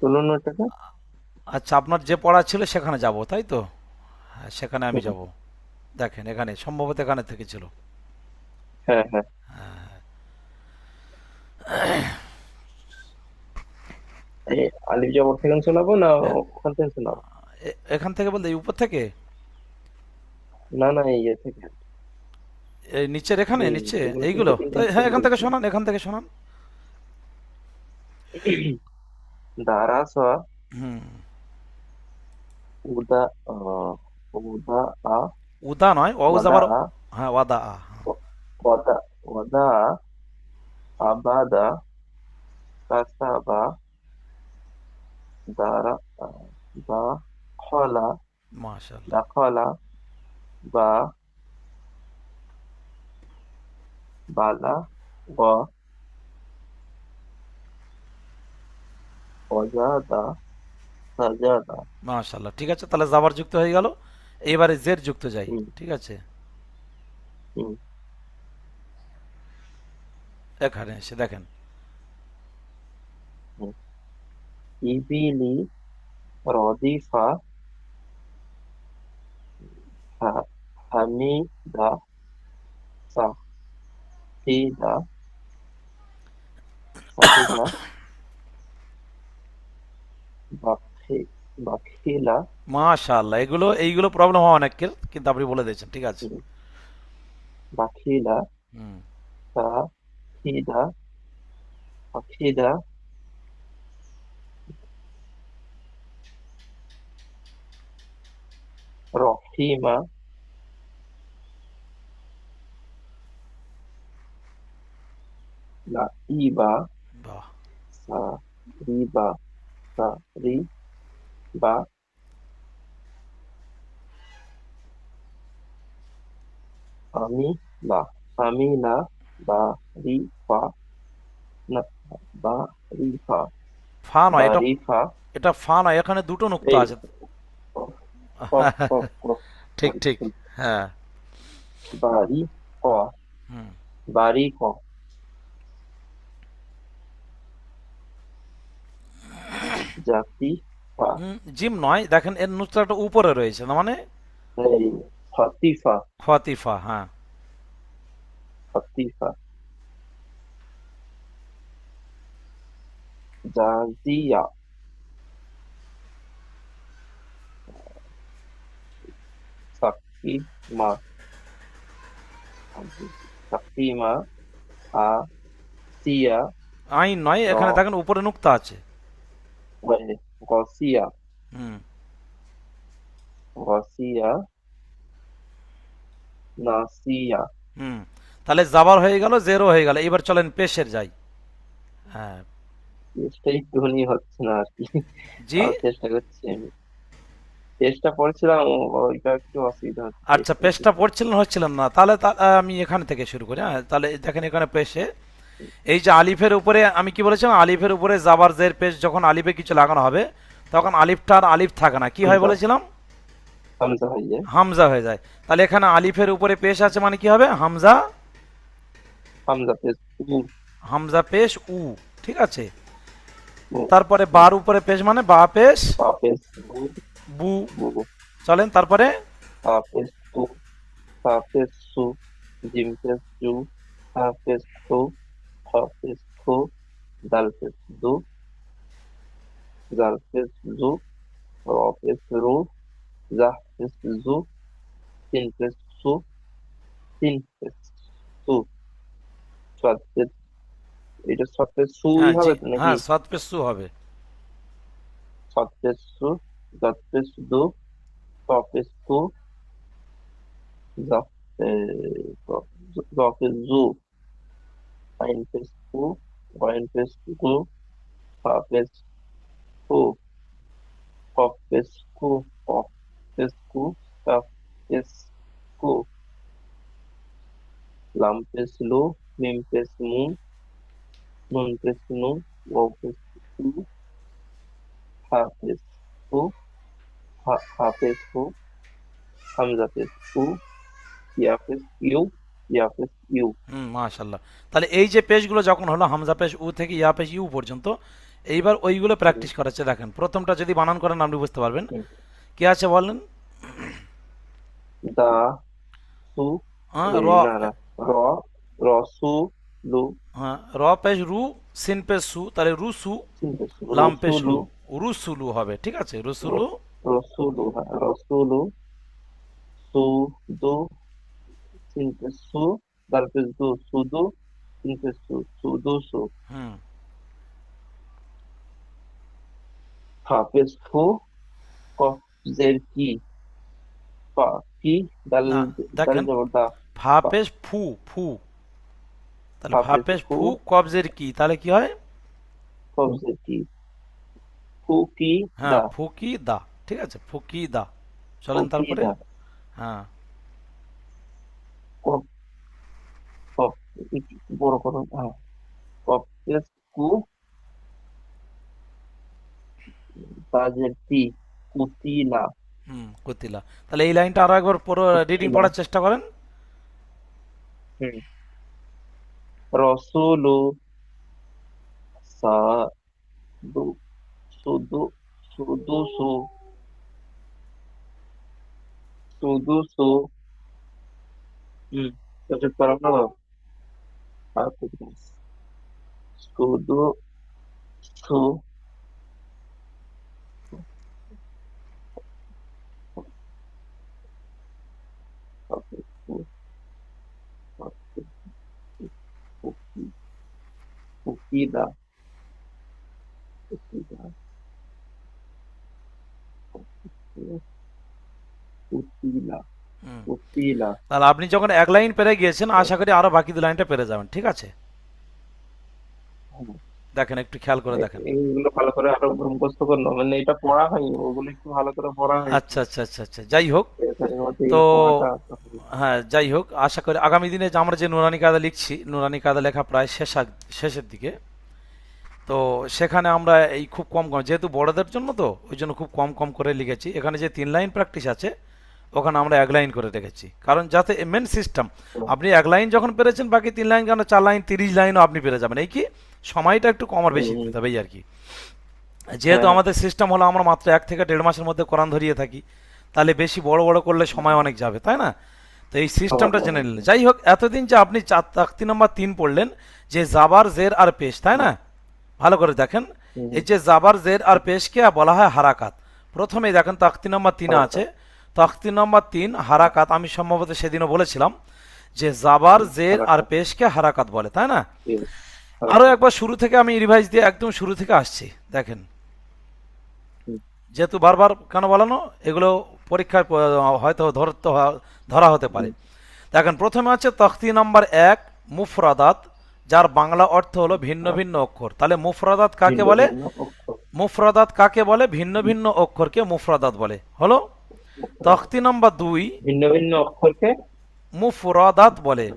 তুলুন ওটাকে। আচ্ছা, আপনার যে পড়া ছিল সেখানে যাব, তাই তো? হ্যাঁ, সেখানে আমি হুম, যাব। দেখেন, এখানে সম্ভবত এখানে থেকে ছিল। হ্যাঁ হ্যাঁ। এই আলিফ জবর থেকে শোনাবো না এ- ওখান থেকে শোনাবো? এখান থেকে বলতে এই উপর থেকে? না না, এই ইয়ে থেকে। এই নিচের, এখানে এই নিচে যেগুলো এইগুলো, তিনটে তিনটে তাই হ্যাঁ, স্টেপ এখান থেকে বলছি। শোনান, এখান থেকে শোনান। দারাসা হুম। উদা উদা আ উদা নয়, ওয়াউজ ওয়াদা আবার। আ হ্যাঁ, ওয়াদা আ। ওয়াদা ওয়াদা আবাদা কাসাবা দারা বা খলা মাশাআল্লাহ। দাখলা বা বালা গ অজাদা সাজাদা। মাশাআল্লাহ, ঠিক আছে, তাহলে জাবার যুক্ত হয়ে গেল। এইবারে জের যুক্ত যাই, হুম ঠিক আছে? হুম এখানে এসে দেখেন। হুম। ইবিলি রদিফা হামিদা সাহিদা সাহিদা বাখি বাখিলা। মাশাআল্লাহ, এইগুলো প্রবলেম হয় অনেকের, কিন্তু আপনি বলে দিয়েছেন, ঠিক আছে। হুম, বাখিলা হুম। সাহিদা বাখিদা রহিমা লাইবা বাহ। সারিবা সারিবা আমিলা আমিলা বারিফা না বারিফা ফা নয় এটা, বারিফা। এটা ফা নয়, এখানে দুটো নুক্তা এই আছে। কফ কফ কফ ঠিক ঠিক। হ্যাঁ। বাড়ি ক হুম। বাড়ি ক জাতি ফা। জিম নয়, দেখেন এর নুক্তাটা উপরে রয়েছে, না মানে এই ফতিফা খতিফা, হ্যাঁ। ফতিফা জাজিয়া সাকিমা সাকিমা আসিয়া আইন নয়, র এখানে দেখেন উপরে নুক্তা আছে। গসিয়া হুম। গসিয়া নাসিয়া। হুম। তাহলে জাবার হয়ে গেল, জেরো হয়ে গেল, এবার চলেন পেশের যাই। হ্যাঁ। চেষ্টা একটুখানি হচ্ছে না আর কি। জি। তাও চেষ্টা করছি আমি। চেষ্টা করেছিলাম, ওইটা একটু অসুবিধা হচ্ছে আচ্ছা, একটু একটু। পেশটা পড়ছিলেন, হচ্ছিলেন না, তাহলে আমি এখানে থেকে শুরু করি। হ্যাঁ, তাহলে দেখেন এখানে পেশে, এই যে আলিফের উপরে আমি কি বলেছিলাম, আলিফের উপরে জাবার জের পেশ যখন আলিফে কিছু লাগানো হবে, তখন আলিফটা আর আলিফ থাকে না, কি হয় হামজা বলেছিলাম? হামজা হয়ে যায়। হামজা হয়ে যায়। তাহলে এখানে আলিফের উপরে পেশ আছে মানে কি হবে? হামজা। হামজা পেশ উ হামজা পেশ উ, ঠিক আছে। উ তারপরে উ। বার উপরে পেশ মানে বা পেশ পা পেশ বু বু। বু। চলেন তারপরে। পা পেশ তু পা পেশ সু জিম পেশ জু হা পেশ থু হ পেশ থু দাল পেশ দু জাল পেশ জু র পেশ রু জাহ পেশ জু তিন পেশ সু তিন পেশ সু সাত পেশ। এটা সাত পেশ সুই হ্যাঁ জি, হবে তো নাকি? হ্যাঁ, সাত পেশ সু হবে। সাত পেশ সু দাত পেশ দু ত পেশ তু জাহ জ পেশ জু আইন পেশ তু ওয়াইন পেশ গু হা পেশ কু কফ পেশ কু কফ পেশ কু কাফ পেশ কু লাম পেশ লু মিম পেশ মু নুন পেশ নু ওয়াও পেশ উ হা পেশ হু হা পেশ হু হামজা পেশ উ ইয়া পেশ ইউ ইয়া পেশ ইউ। হুম, মাশাল্লাহ। তাহলে এই যে পেশগুলো যখন হলো হামজা পেশ উ থেকে ইয়া পেশ ইউ পর্যন্ত, এইবার ওইগুলো হুম, প্র্যাকটিস করাচ্ছে। দেখেন প্রথমটা যদি বানান করেন আপনি বুঝতে পারবেন। হুম। কি আছে বলেন? দা সু হ্যাঁ র, এই না না র রসু লু হ্যাঁ র পেশ রু, সিন পেশ সু, তাহলে রুসু, সিনটেক্স লাম পেশ রসুলু লু, রুসুলু হবে, ঠিক আছে রুসুলু। রসুলু হ্যাঁ রসুলু সু দু সিনটেক্স সু তারপর দু সুদু সিনটেক্স সু সুদু সু হুম। হাফেজ ফু কফজের কি ফা কি দাল না দাল দেখেন, জবর দা ফা ফা পেশ ফু, ফু, তাহলে ফা হাফেজ পেশ ফু ফু কবজের কি, তাহলে কি হয়? কফজের কি ফু কি হ্যাঁ দা ফুকি দা, ঠিক আছে ফুকি দা। ফু চলেন কি তারপরে। দা হ্যাঁ কফ কফ একটু বড় করো হ্যাঁ কফজের কু তাজের তি কুতিলা হুম কুতিলা। তাহলে এই লাইনটা আরো একবার পুরো রিডিং কুতিলা পড়ার চেষ্টা করেন। হুম রসুলু সাদু সুদু সুদুসু সুদুসু হুম তারপর পারো না আর সুদু সু কুকিদা কুকিদা কুতিলা হুম। কুতিলা তাহলে আপনি যখন এক লাইন পেরে গিয়েছেন আশা করি আরো বাকি দু লাইনটা পেরে যাবেন, ঠিক আছে। দেখেন একটু খেয়াল করে দেখেন। এইগুলো ভালো করে আরো মুখস্থ করলো মানে এটা পড়া হয়নি ওগুলো একটু ভালো করে পড়া হয়েছে আচ্ছা আচ্ছা আচ্ছা আচ্ছা, যাই হোক। এখানের মধ্যে তো এই পড়াটা হ্যাঁ যাই হোক, আশা করি আগামী দিনে যে আমরা যে নুরানি কায়দা লিখছি, নুরানি কায়দা লেখা প্রায় শেষের দিকে। তো সেখানে আমরা এই খুব কম কম, যেহেতু বড়দের জন্য তো ওই জন্য খুব কম কম করে লিখেছি। এখানে যে 3 লাইন প্র্যাকটিস আছে ওখানে আমরা 1 লাইন করে রেখেছি, কারণ যাতে মেন সিস্টেম আপনি 1 লাইন যখন পেরেছেন বাকি 3 লাইন কেন 4 লাইন 30 লাইনও আপনি পেরে যাবেন। এই কি সময়টা একটু কম আর বেশি দিতে হবে এই আর কি। যেহেতু হ্যাঁ আমাদের সিস্টেম হলো আমরা মাত্র 1 থেকে 1.5 মাসের মধ্যে কোরআন ধরিয়ে থাকি, তাহলে বেশি বড় বড় করলে সময় অনেক যাবে, তাই না? তো এই সবার সিস্টেমটা জেনে অনেক নিলেন। যাই হোক, এতদিন যে আপনি তাকতি নম্বর 3 পড়লেন, যে জাবার জের আর পেশ, তাই না? ভালো করে দেখেন, হুম, এই যে জাবার জের আর পেশকে বলা হয় হারাকাত। প্রথমেই দেখেন তাকতি নম্বর 3 হারাকাত আছে, তাকতি নম্বর 3 হারাকাত। আমি সম্ভবত সেদিনও বলেছিলাম যে জাবার জের আর হারাকাত পেশকে হারাকাত বলে, তাই না? ইয়েস আরো হারাকাত একবার শুরু থেকে আমি রিভাইজ দিয়ে একদম শুরু থেকে আসছি। দেখেন, হুম, যেহেতু বারবার কেন বলানো, এগুলো পরীক্ষায় হয়তো ধরা হতে পারে। হুম, দেখেন প্রথমে আছে তখতি নাম্বার 1 মুফরাদাত, যার বাংলা অর্থ হলো ভিন্ন হ্যাঁ, ভিন্ন অক্ষর। তাহলে মুফরাদাত কাকে ভিন্ন বলে? ভিন্ন অক্ষর মুফরাদাত কাকে বলে? ভিন্ন ভিন্ন অক্ষরকে মুফরাদাত বলে। হলো। তখতি নাম্বার 2 ভিন্ন ভিন্ন অক্ষরকে মুফরাদাত বলে।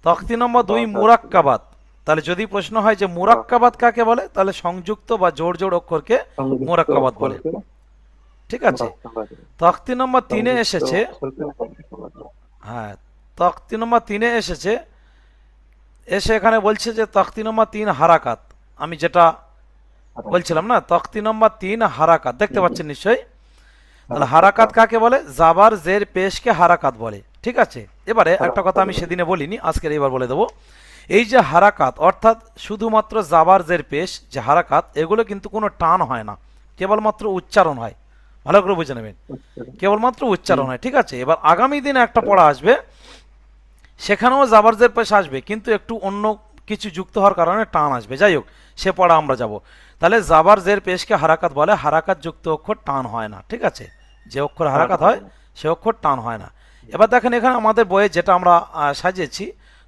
তখতি নম্বর 2 বাদাত মুরাক্কাবাত। তাহলে যদি প্রশ্ন হয় যে বাহ মুরাক্কাবাত কাকে বলে, তাহলে সংযুক্ত বা জোড় জোড় অক্ষরকে সংযুক্ত মুরাক্কাবাত বলে, অক্ষরকে ঠিক আছে। মুরাক্কাবাত তখতি নম্বর 3-এ সংযুক্ত এসেছে, অক্ষরকে মুরাক্কাবাত হ্যাঁ তখতি নম্বর 3-এ এসেছে, এসে এখানে বলছে যে তখতি নম্বর 3 হারাকাত। আমি যেটা হারাকাত বলছিলাম না, তখতি নম্বর 3 হারাকাত, দেখতে হুম, পাচ্ছেন নিশ্চয়ই। তাহলে হারাকাত হারাকাত কাকে বলে? জাবার জের পেশকে হারাকাত বলে, ঠিক আছে। এবারে একটা কথা হারাকাত আমি বলে সেদিনে বলিনি, আজকের এবার বলে দেবো। এই যে হারাকাত অর্থাৎ শুধুমাত্র জাবার জের পেশ যে হারাকাত, এগুলো কিন্তু কোনো টান হয় না, কেবলমাত্র উচ্চারণ হয়। ভালো করে বুঝে নেবেন, উচ্চারণ কেবলমাত্র হুম উচ্চারণ হয়, ঠিক আছে। এবার আগামী দিনে একটা পড়া আসবে, সেখানেও জাবার জের পেশ আসবে, কিন্তু একটু অন্য কিছু যুক্ত হওয়ার কারণে টান আসবে। যাই হোক, সে পড়া আমরা যাব। তাহলে জাবার জের পেশকে হারাকাত বলে, হারাকাত যুক্ত অক্ষর টান হয় না, ঠিক আছে। যে অক্ষর টান হারাকাত হয় হয় না সে অক্ষর টান হয় না। এবার দেখেন এখানে আমাদের বইয়ে যেটা আমরা সাজিয়েছি,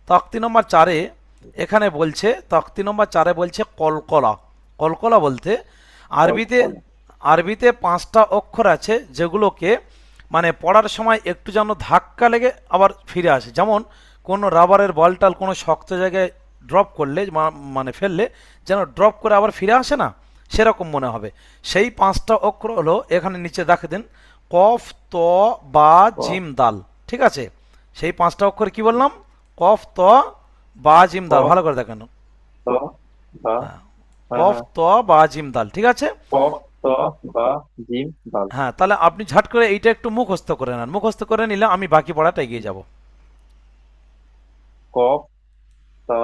তক্তি নম্বর 4-এ এখানে বলছে, তক্তি নম্বর 4-এ বলছে কলকলা। কলকলা বলতে আরবিতে, কলকল আরবিতে 5টা অক্ষর আছে যেগুলোকে মানে পড়ার সময় একটু যেন ধাক্কা লেগে আবার ফিরে আসে। যেমন কোনো রাবারের বলটাল কোনো শক্ত জায়গায় ড্রপ করলে মানে ফেললে যেন ড্রপ করে আবার ফিরে আসে না, সেরকম মনে হবে। সেই 5টা অক্ষর হলো এখানে নিচে দেখে দিন, কফ ত বা ক জিম দাল, ঠিক আছে। সেই 5টা অক্ষর কি বললাম? কফ ত বা জিম ক দাল, ভালো করে দেখেন। ত বা হ্যাঁ, হ্যাঁ কফ হ্যাঁ। ত বা জিম দাল, ঠিক আছে। কফ ত বা জিম দাল। হ্যাঁ, তাহলে আপনি ঝট করে এইটা একটু মুখস্থ করে নেন, মুখস্থ করে নিলে আমি বাকি পড়াটা এগিয়ে যাব। কফ তা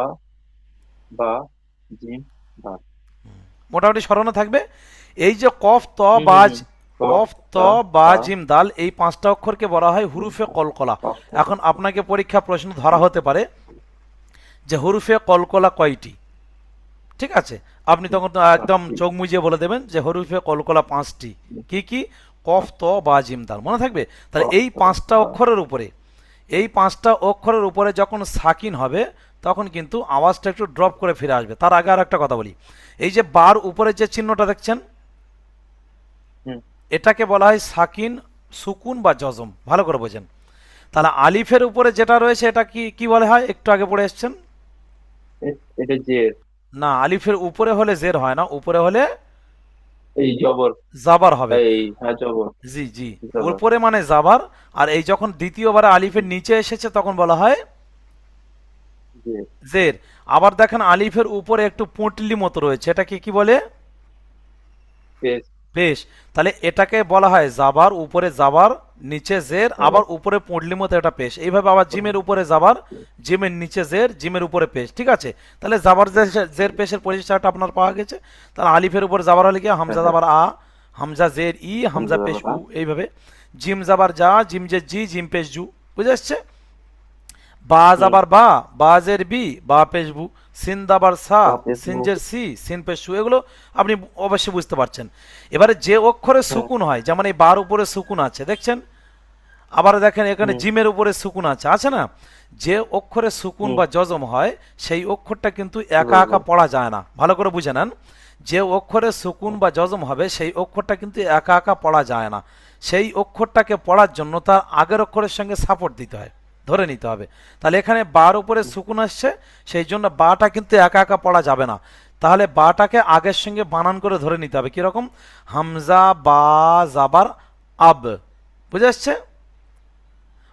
বা জিম দাল। মোটামুটি স্মরণে থাকবে। এই যে কফ ত হুম বা হুম হুম। কফ কফ ত তা বা বা জিম দাল, এই পাঁচটা অক্ষরকে বলা হয় জিম হুরুফে দাল। কলকলা। কফ তা বা। এখন আপনাকে পরীক্ষা প্রশ্ন ধরা হতে পারে যে হুরুফে কলকলা কয়টি, ঠিক আছে। আপনি তখন তো একদম পাঁচটি। চোখ মুজিয়ে বলে দেবেন যে হরুফে কলকলা পাঁচটি। কি কি? কফ ত পাঁচটি। বা জিম দাল, মনে থাকবে। তাহলে কফ এই তা পাঁচটা বা। অক্ষরের উপরে, এই পাঁচটা অক্ষরের উপরে যখন সাকিন হবে তখন কিন্তু আওয়াজটা একটু ড্রপ করে ফিরে আসবে। তার আগে আর একটা কথা বলি, এই যে বার উপরে যে চিহ্নটা দেখছেন, হুম। এটাকে বলা হয় সাকিন, সুকুন বা জজম, ভালো করে বোঝেন। তাহলে আলিফের উপরে যেটা রয়েছে এটা কি কি বলে হয়, একটু আগে পড়ে এসছেন। এটা জের। না, আলিফের উপরে হলে জের হয় না, উপরে হলে এই জবর। জাবার হবে। এই হ্যাঁ জবর। জি জি, জবর। উপরে মানে জাবার। আর এই যখন দ্বিতীয়বার আলিফের নিচে এসেছে তখন বলা হয় জের। জের। আবার দেখেন আলিফের উপরে একটু পুঁটলি মতো রয়েছে, এটাকে কি বলে? পেশ। বেশ। তাহলে এটাকে বলা হয় জাবার, উপরে জাবার, নিচে জের, জবর। আবার উপরে পুঁটলি মতো এটা পেশ। এইভাবে আবার জিমের উপরে জাবার, জিমের নিচে জের, জিমের উপরে পেশ, ঠিক আছে। তাহলে জাবার জের পেশের পরিচয়টা আপনার পাওয়া গেছে। তাহলে আলিফের উপরে জাবার হলে কি, হ্যাঁ হামজা হ্যাঁ। জাবার আ, হামজা জের ই, হামজা হামজা পেশ বাবা। উ, এইভাবে। জিম জাবার যা, জিম জের জি, জিম পেশ জু, বুঝে আসছে। বা হুম। জাবার বা, বাজের বি, বা পেশবু। সিন দাবার সা, বা পেশ বু। সিনজের সি, সিন পেশু, এগুলো আপনি অবশ্যই বুঝতে পারছেন। এবারে যে অক্ষরে হ্যাঁ। সুকুন হয়, যেমন এই বার উপরে সুকুন আছে দেখছেন, আবার দেখেন এখানে হুম জিমের উপরে সুকুন আছে, আছে না? যে অক্ষরে সুকুন হুম। বা জজম হয় সেই অক্ষরটা কিন্তু একা একা জবর। পড়া যায় না, ভালো করে বুঝে নেন। যে অক্ষরে সুকুন বা জজম হবে সেই অক্ষরটা কিন্তু একা একা পড়া যায় না। সেই অক্ষরটাকে পড়ার জন্য তার আগের অক্ষরের সঙ্গে সাপোর্ট দিতে হয়, ধরে নিতে হবে। তাহলে এখানে বার উপরে সুকুন আসছে, সেই জন্য বাটা কিন্তু একা একা পড়া যাবে না। তাহলে বাটাকে আগের সঙ্গে বানান করে ধরে নিতে হবে, কিরকম? হামজা বা জাবার আব, বুঝে আসছে?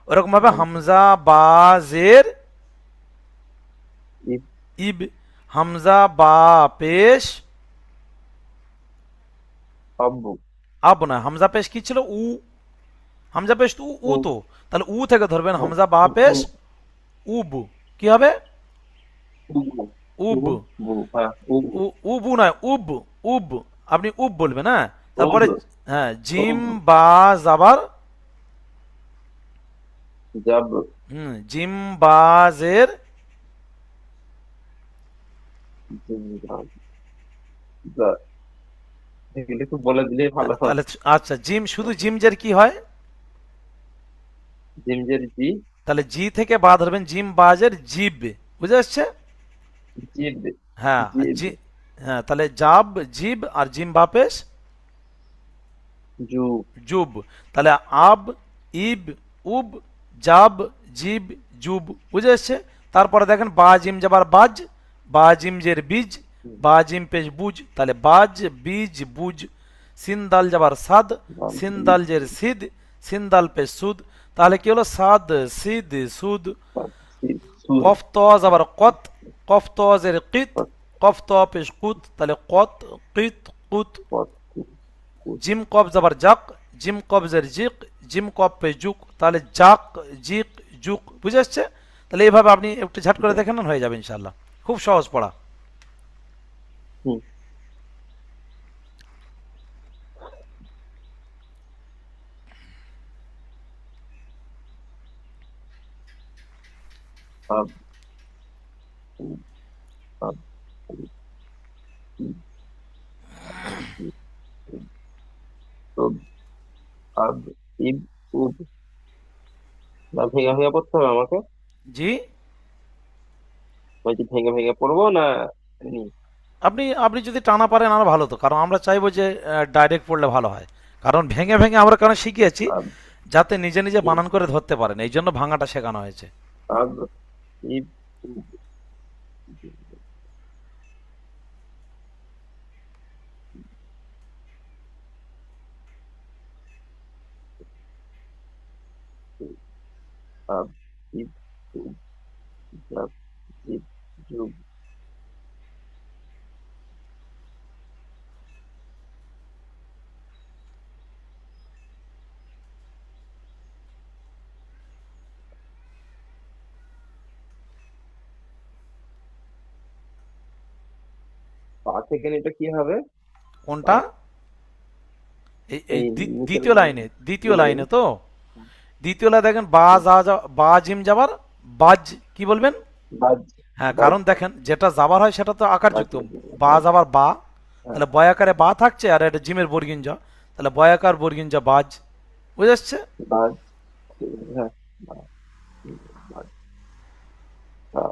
ওরকম ভাবে আব। হামজা বা জের ইব। ইব, হামজা বা পেশ আব্বু। আব, না হামজা পেশ কি ছিল, উ। হামজা পেশ তো উ, উ উ। তো। তাহলে উ থেকে ধরবেন, উ। হামজা বা উ। উ। পেশ উব, কি হবে? উবু। উব। উবু। হ্যাঁ উবু। উবু নয়, উব। উব, আপনি উব বলবেন, হ্যাঁ। তারপরে উব। হ্যাঁ, জিম উব। বা জাবার, জাব। জিম বা জের, জিমগান। যা। এগুলো একটু বলে দিলেই ভালো হয়। তাহলে আচ্ছা, জিম শুধু জিম জের কি হয়? জিমজের জি। তাহলে জি থেকে বা ধরবেন, জিম বাজের জিব, বুঝে আসছে। জিব। হ্যাঁ, জিব। জি। হ্যাঁ, তাহলে জাব, জিব আর জিম বাপেশ জু। জুব। তাহলে আব, ইব, উব, জাব, জিব, জুব, বুঝে এসছে। তারপরে দেখেন বা জিম যাবার বাজ, বা জিম জের বীজ, বা জিম পেশ বুজ, তাহলে বাজ, বীজ, বুজ। সিন দাল যাবার সাদ, সিন দাল জের সিদ, সিন দাল পেশ সুদ। তাহলে কি হলো? সাদ, সিদ, সুদ। সুদ। কফ ত যাবার কত, কফ ত জের কিত, কফ ত পেশ কুত, তাহলে কত, কিত, কুত। জিম কব যাবার জাক, জিম কবজের জিক, জিম কব পে জুক, তাহলে জাক, জিক, জুক, বুঝে আসছে। তাহলে এইভাবে আপনি একটু ঝাট করে দেখেন, হয়ে যাবে ইনশাল্লাহ। খুব সহজ পড়া। আব। আব। উব। আব। ইব। উব। না ভেঙে ভেঙে পড়তে হবে আমাকে? জি, বলছি ভেঙে ভেঙে পড়বো না এমনি? আপনি আপনি যদি টানা পারেন আরো ভালো, তো কারণ আমরা চাইবো যে ডাইরেক্ট পড়লে ভালো হয়। কারণ ভেঙে ভেঙে আমরা কারণ শিখিয়েছি আব। যাতে নিজে নিজে ইব। বানান করে ধরতে পারেন, এই জন্য ভাঙাটা শেখানো হয়েছে। আব। ইব। উব। আব। ইব। উব। জাব। জিব। জুব। থেকে এটা কি হবে? বা। কোনটা? এই এই এই নিচের দ্বিতীয় লাইনে। লাইনে, দ্বিতীয় লাইনে। লাইনে তো দ্বিতীয় লাইনে দেখেন বা যা বা জিম যাবার বাজ, কি বলবেন? বাজ। হ্যাঁ, বাজ। কারণ দেখেন যেটা যাবার হয় সেটা তো বাজ। আকারযুক্ত। বা হ্যাঁ। যাবার বা, হ্যাঁ। তাহলে বয়াকারে বা থাকছে, আর এটা জিমের বর্গিন জ, তাহলে বয়াকার বর্গিন জ বাজ। বুঝে আসছে? বাজ। ঠিক আছে, হ্যাঁ। বাজ। বাজ। তা।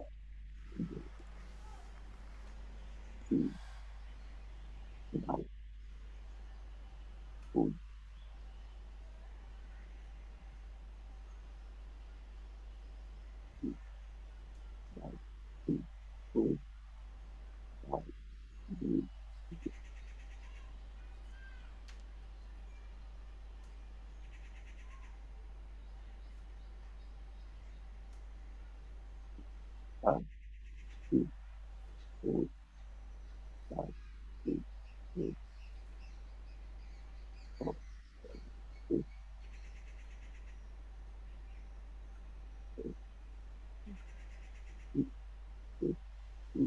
জি। বাজ। উজ। জি। বাজ। জি। উজ। বাজ। জি। বাজ। জি। উজ। বাজ। জি। উজ। বাজ। জি। জি। জি। জি।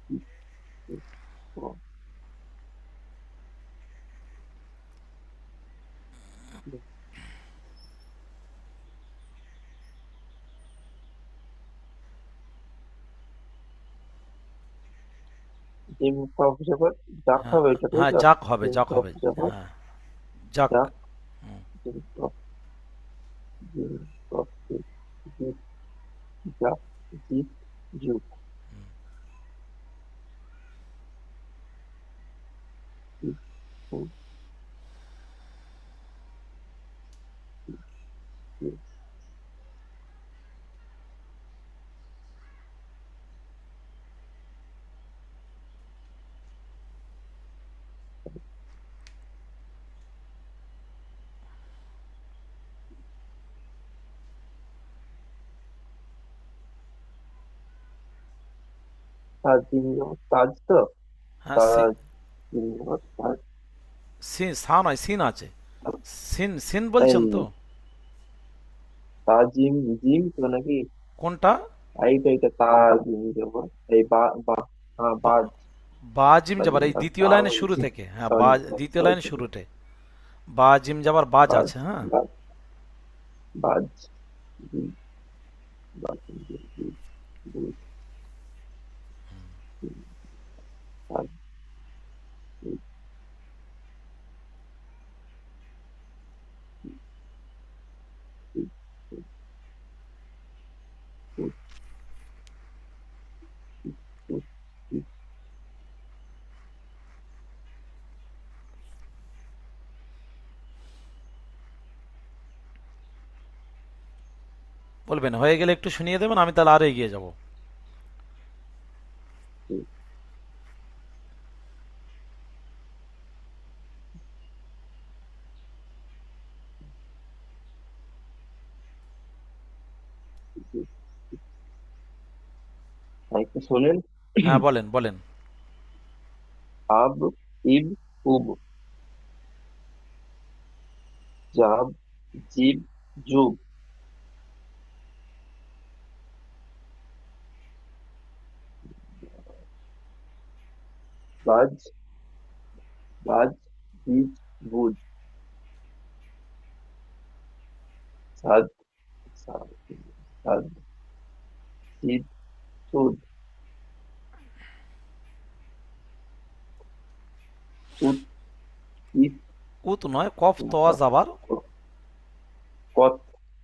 জি। জি। ও। জি। জিম কফ হিসাবে যাক হ্যাঁ, হবে এটা, তাই হ্যাঁ তো? যাক হবে, জিম যাক কফ হবে। হিসাবে হ্যাঁ, যাক। যাক। জিম কফ। জিম কফ। জি। যাক। জি। যুগ। জি। উ। জি। জি। তাজ জিম যাবো, তাজ তো। হ্যাঁ তাজ জিম যাবো, তাজ। সিন, সা নয় সিন আছে। সিন, সিন বলছেন এই তো? তাজিম জিম তো নাকি? কোনটা? এইটা এইটা তাজ জিম যাবো। এই বা বা। হ্যাঁ, বা, বাজ। বা জিম যাবার তাজিম এই বা দ্বিতীয় তাজ লাইনের শুরু জিম। থেকে, হ্যাঁ বা, সরি। দ্বিতীয় সরি। লাইনের শুরুতে বা জিম যাবার বাজ বাজ। আছে, হ্যাঁ। বাজ। বাজ। জিম। বাজ। জিম। জিম। জিম। জিম। তাজ। জিম। জিম। জিম। জিম। জিম। জিম। বলবেন হয়ে গেলে একটু শুনিয়ে দেবেন, আমি তাহলে আরো এগিয়ে যাব। জিম। জিম। একটু শোনেন। হ্যাঁ বলেন বলেন। আব। ইব। উব। জাব। জিব। জুব। বাজ। বাজ। বীজ। বুজ। সাদ। সাদ। সাদ। সিদ। সুদ। উত। ইত। উত নয়, কফ তো যাবার। কত।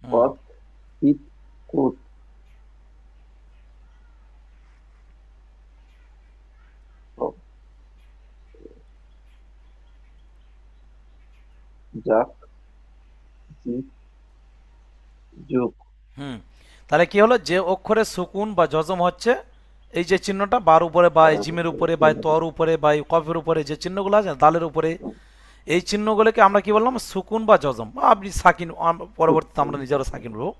হুম। কত। ইত। কুত। ক। জাক। জিব। যুগ। হুম। তাহলে কি হলো, যে অক্ষরে সুকুন বা যজম হচ্ছে, এই যে চিহ্নটা বার উপরে বা এই জিমের উপরে বা এই তর উপরে বা এই কফের উপরে যে চিহ্নগুলো আছে দালের উপরে, এই চিহ্নগুলোকে আমরা কি বললাম, সুকুন বা যজম, বা আপনি সাকিন, পরবর্তীতে আমরা নিজেরও সাকিন বলবো।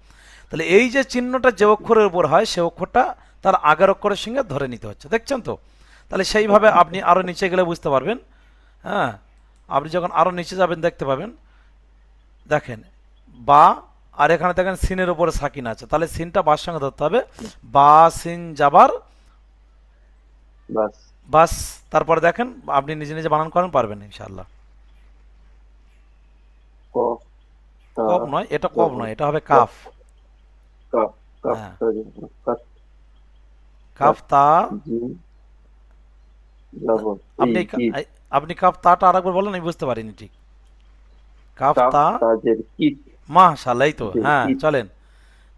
তাহলে এই যে চিহ্নটা যে অক্ষরের উপর হয় সে অক্ষরটা তার আগের অক্ষরের সঙ্গে ধরে নিতে হচ্ছে, দেখছেন তো? তাহলে সেইভাবে আপনি আরো নিচে গেলে বুঝতে পারবেন। হ্যাঁ, আপনি যখন আরো নিচে যাবেন দেখতে পাবেন দেখেন বা, আর এখানে দেখেন সিনের উপরে সাকিন আছে, তাহলে সিনটা বার সঙ্গে ধরতে হবে। বা সিন জাবার বাস। বাস। তারপরে দেখেন আপনি নিজে নিজে বানান করেন, পারবেন ইনশাআল্লাহ। কফ তা কব নয়, এটা কব জবর নয়, এটা হবে কাত। কাফ। কাপ কাপ হ্যাঁ, তা জবর কাত। কাফ কাত তা। জিম জবর আপনি জিদ। আপনি কাফ তাটা আরেকবার বলেন, আমি বুঝতে পারিনি ঠিক। কাফ কাফ তা। তাজের কিত। মাশাআল্লাহ, এই তো, জের হ্যাঁ কিত। চলেন।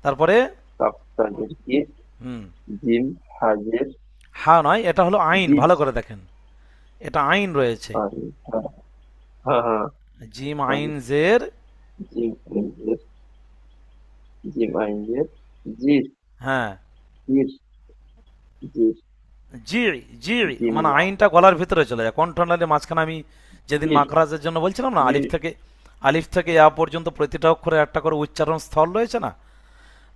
তারপরে কাফ তাজের কিত। হুম, জিম হাজের হা নয়, এটা হলো আইন, জিদ। ভালো করে দেখেন, এটা আইন রয়েছে। আরে, হ্যাঁ হ্যাঁ হ্যাঁ। জিম আরে, আইন জের। জিম আইনজের জিম আইনজের জির। হ্যাঁ, জির জির। জি, জি, জিম মানে লাম। আইনটা গলার ভিতরে চলে যায়, কণ্ঠনালীর মাঝখানে। আমি যেদিন জির মাখরাজের জন্য বলছিলাম না, জির আলিফ থেকে ইয়া পর্যন্ত প্রতিটা অক্ষরে একটা করে উচ্চারণ স্থল রয়েছে না,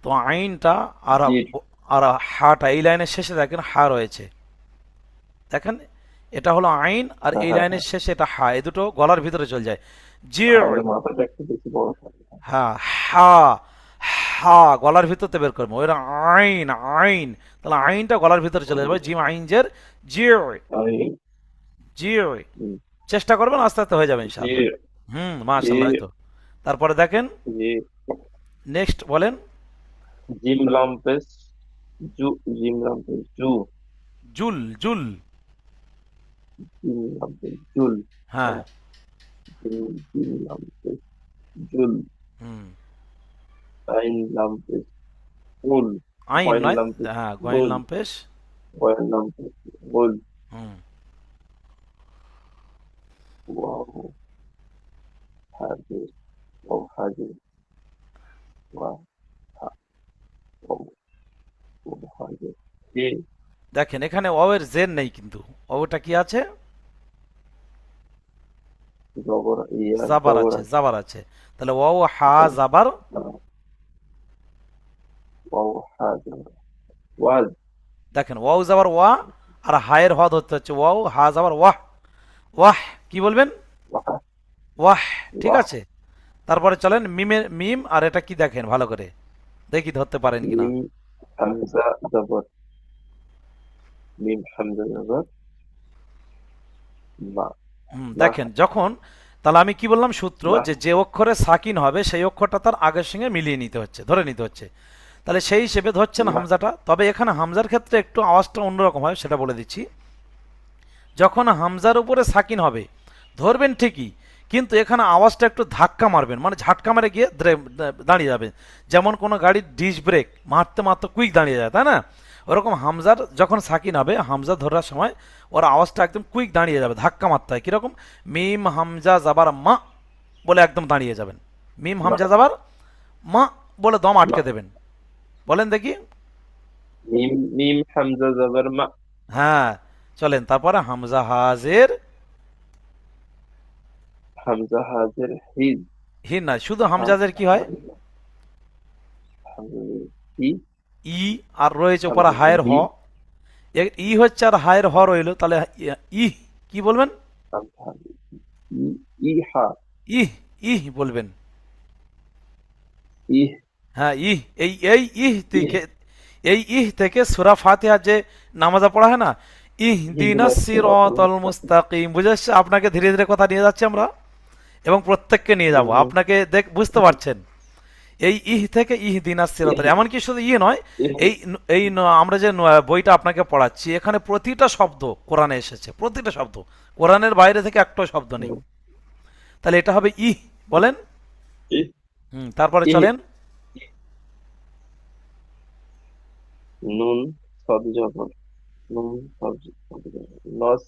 তো আইনটা আর জির। আর হাটা এই লাইনের শেষে দেখেন হা রয়েছে। দেখেন, এটা হলো আইন, আর হ্যাঁ এই হ্যাঁ লাইনের হ্যাঁ শেষে এটা হা, এই দুটো গলার ভিতরে চলে যায়। জি। হ্যাঁ, ওটা মাথাটা একটু বেশি বড় থাকে। হ্যাঁ, হা, হা গলার ভিতর থেকে বের করবো, ওইটা আইন, আইন, তাহলে আইনটা গলার ভিতরে চলে যাবে। জিম আইন জের জি, আমি জি। হুম, চেষ্টা করবেন, আস্তে আস্তে হয়ে যাবে ইনশাআল্লাহ। জির হুম, মাশাআল্লাহ, এই জির তো। তারপরে দেখেন, জির। নেক্সট বলেন। জিম লাম্পেস জু। জিম লাম্পেস জু। জুল, জুল। জিম লাম্পেস জুল। হ্যাঁ। হ্যাঁ। জিম লাম্পেস জুল। হুম, আইন লাম্পেস উল। আইন গয়েন নয়। লাম্পেস হ্যাঁ, গয়েন গুল। লাম্পেশ। গয়েন লাম্পেস গুল। হুম, ওয়াও হাজির। ওয়াও হাজির। ওয়াও ওয়াও ওয়াও হাজির। জি। দেখেন এখানে ওয়ের জের নেই কিন্তু, ওটা কি আছে? জবর ইয়া জাবার জবর আছে, আছে। জাবার আছে। তাহলে ওয়াও হা জাবার। ওয়াও হাজির। ওয়াজ। দেখেন ওয়াও জাবার ওয়া, আর হায়ের হ ধরতে হচ্ছে ওয়াও, হা জাবার ওয়াহ। ওয়াহ, কি বলবেন? ওয়াহ ওয়াহ। ঠিক ওয়াহ। আছে। তারপরে চলেন মিমের মিম, আর এটা কি দেখেন ভালো করে, দেখি ধরতে পারেন কিনা। মিম হামজা জবর। মিম হামজা জবর মা। হুম, মাহ। দেখেন যখন, তাহলে আমি কি বললাম সূত্র, মাহ। যে যে অক্ষরে সাকিন হবে সেই অক্ষরটা তার আগের সঙ্গে মিলিয়ে নিতে হচ্ছে, ধরে নিতে হচ্ছে। তাহলে সেই হিসেবে ধরছেন মাহ। হামজাটা। তবে এখানে হামজার ক্ষেত্রে একটু আওয়াজটা অন্যরকম হয়, সেটা বলে দিচ্ছি। যখন হামজার উপরে সাকিন হবে ধরবেন ঠিকই, কিন্তু এখানে আওয়াজটা একটু ধাক্কা মারবেন, মানে ঝাটকা মারে গিয়ে দাঁড়িয়ে যাবে। যেমন কোনো গাড়ির ডিস ব্রেক মারতে মারতে কুইক দাঁড়িয়ে যায়, তাই না? ওরকম হামজার যখন সাকিন হবে, হামজা ধরার সময় ওর আওয়াজটা একদম কুইক দাঁড়িয়ে যাবে, ধাক্কা মারতে হয় কীরকম, মিম হামজা জাবার মা বলে একদম দাঁড়িয়ে যাবেন। মিম মাহ। হামজা জাবার মা বলে দম আটকে মাহ। দেবেন। বলেন দেখি। মিম মিম হামজা জবর মা। হ্যাঁ, চলেন তারপরে হামজা হাজের হামজা হাজির হিজ। হি, না শুধু হামজাদের হামজা কি হয়? হাজির হামজা হি। ই, আর রয়েছে উপরে হামজা হায়ের হ। হি। ই হচ্ছে আর হায়ের হ রইল, তাহলে ইহ কি বলবেন? হামজা হাজির ই। ইহা। ইহ, ইহ বলবেন। ইহ। হ্যাঁ, ইহ, এই ইহ ইহ। থেকে, এই ইহ থেকে সূরা ফাতিহা যে নামাজে পড়া হয় না, ইহদিনাস ইহদিনাস সিরাতাল সিরাতাল মুস্তাকিম। মুস্তাকিম, বুঝে আসছে? আপনাকে ধীরে ধীরে কথা নিয়ে যাচ্ছি আমরা, এবং প্রত্যেককে নিয়ে যাব, হুম, আপনাকে বুঝতে পারছেন। এই ইহ থেকে ইহদিনাস ইহ। সিরাতাল, এমনকি শুধু ইহ নয়, ইহ। এই আমরা যে বইটা আপনাকে পড়াচ্ছি, এখানে প্রতিটা শব্দ কোরআনে এসেছে, প্রতিটা শব্দ, কোরআনের বাইরে থেকে একটা শব্দ নেই। হুম, তাহলে এটা হবে ইহ, বলেন। ইহ। হুম, তারপরে ইহ। চলেন। নুন সদ জবর। নুন সদ জবর নস।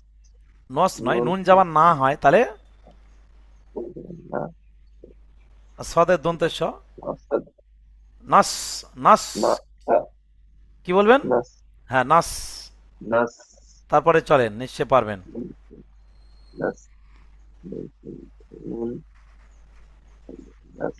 নস নয়, নুন নুন যাবার না হয় তাহলে না। সদের দন্তের স। নসাদ। নাস, নাস, না। কি বলবেন? নাস। হ্যাঁ, নাস। নাস। তারপরে চলেন, নিশ্চয় পারবেন। নাস। নুন নাস।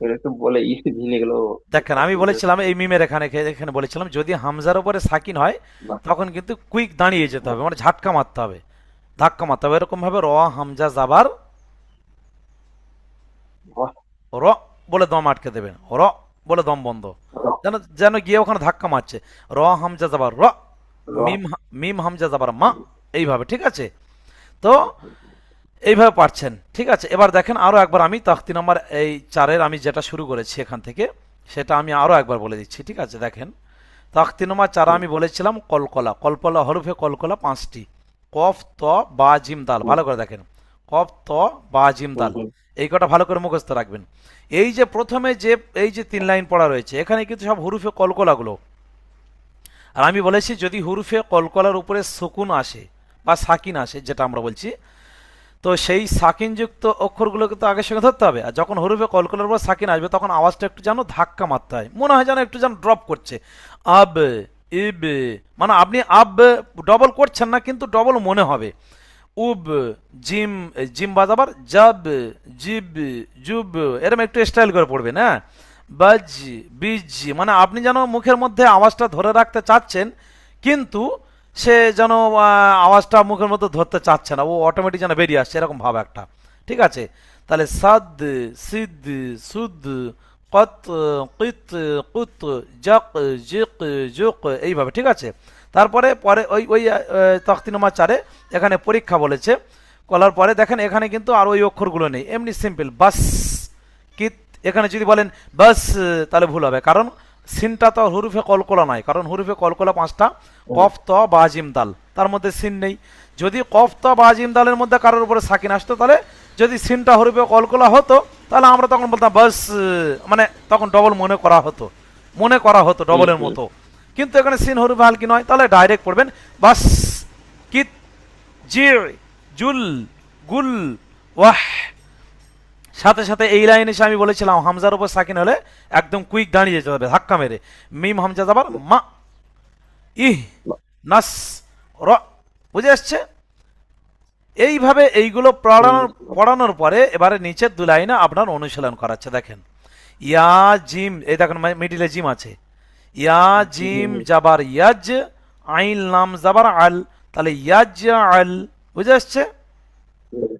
এটা একটু বলে ভিনে গেল। দেখেন আমি বলেছিলাম এই মিমের এখানে এখানে বলেছিলাম যদি হামজার উপরে সাকিন হয় বাহ, তখন কিন্তু কুইক দাঁড়িয়ে যেতে বাহ, হবে, মানে ঝাটকা মারতে হবে, ধাক্কা মারতে হবে এরকম ভাবে র হামজা জাবার বাহ, র বলে দম আটকে দেবেন, র বলে দম বন্ধ, বাহ, যেন যেন গিয়ে ওখানে ধাক্কা মারছে। র হামজা জাবার র, বাহ, মিম হামজা জাবার মা, এইভাবে ঠিক আছে। তো এইভাবে পারছেন ঠিক আছে। এবার দেখেন আরো একবার আমি তাখতি নাম্বার এই চারের আমি যেটা শুরু করেছি এখান থেকে সেটা আমি আরো একবার বলে দিচ্ছি ঠিক আছে। দেখেন তাখতি নাম্বার চার আমি বলেছিলাম কলকলা, কলকলা হরফে কলকলা পাঁচটি, কফ ত বা জিম দাল, হুম, ভালো করে দেখেন, কফ ত বা জিম হুম, দাল, হুম, এই কটা ভালো করে মুখস্থ রাখবেন। এই যে প্রথমে যে এই যে তিন লাইন পড়া রয়েছে এখানে কিন্তু সব হরফে কলকলাগুলো, আর আমি বলেছি যদি হরফে কলকলার উপরে সুকুন আসে বা সাকিন আসে যেটা আমরা বলছি, তো সেই সাকিনযুক্ত অক্ষরগুলোকে তো আগের সঙ্গে ধরতে হবে, আর যখন হরফে কলকলার উপর সাকিন আসবে তখন আওয়াজটা একটু যেন ধাক্কা মারতে হয়, মনে হয় যেন একটু যেন ড্রপ করছে। আব, ইব, মানে আপনি আব ডবল করছেন না কিন্তু ডবল মনে হবে। উব, জিম, জিম বাজাবার জাব, জিব, জুব, এরকম একটু স্টাইল করে পড়বেন হ্যাঁ। বাজ, বিজ, মানে আপনি যেন মুখের মধ্যে আওয়াজটা ধরে রাখতে চাচ্ছেন কিন্তু সে যেন আওয়াজটা মুখের মধ্যে ধরতে চাচ্ছে না, ও অটোমেটিক যেন বেরিয়ে আসছে এরকম ভাব একটা ঠিক আছে। তাহলে সাদ, সিদ, সুদ, কত, কিত, কুত, জক, জিক, জুক, এইভাবে ঠিক আছে। তারপরে পরে ওই ওই তখতি নম্বর চারে এখানে পরীক্ষা বলেছে, কলার পরে দেখেন এখানে কিন্তু আর ওই অক্ষরগুলো নেই, এমনি সিম্পল বাস, কিত, এখানে যদি বলেন বাস তাহলে ভুল হবে, কারণ সিনটা তো হুরুফে কলকলা নয়, কারণ হুরুফে কলকলা পাঁচটা, হুম, কফ ত বা জিম দাল, তার মধ্যে সিন নেই। যদি কফ ত বা জিম দালের মধ্যে কারোর উপরে সাকিন আসতো তাহলে যদি সিনটা হুরুফে কলকলা হতো তাহলে আমরা তখন বলতাম বাস, মানে তখন ডবল মনে করা হতো, মনে করা হতো হুম, ডবলের হুম, মতো। কিন্তু এখানে সিন হরুফে হালকি নয়, তাহলে ডাইরেক্ট পড়বেন বাস, কিত, জি, জুল, গুল, ওয়াহ। সাথে সাথে এই লাইনে এসে আমি বলেছিলাম হামজার উপর সাকিন হলে একদম কুইক দাঁড়িয়ে যেতে হবে ধাক্কা মেরে, মিম হামজা যাবার মা, ইহ, বাহ, নাস, র, বুঝে আসছে। এইভাবে এইগুলো হুম, পড়ানোর পরে এবারে নিচের দু লাইনে আপনার অনুশীলন করাচ্ছে দেখেন। ইয়া জিম, এই দেখেন মিডিলে জিম আছে, ইয়া জিম হুম, জাবার ইয়াজ, আইন লাম জাবার আল, তাহলে ইয়াজ আল, বুঝে আসছে। হুম,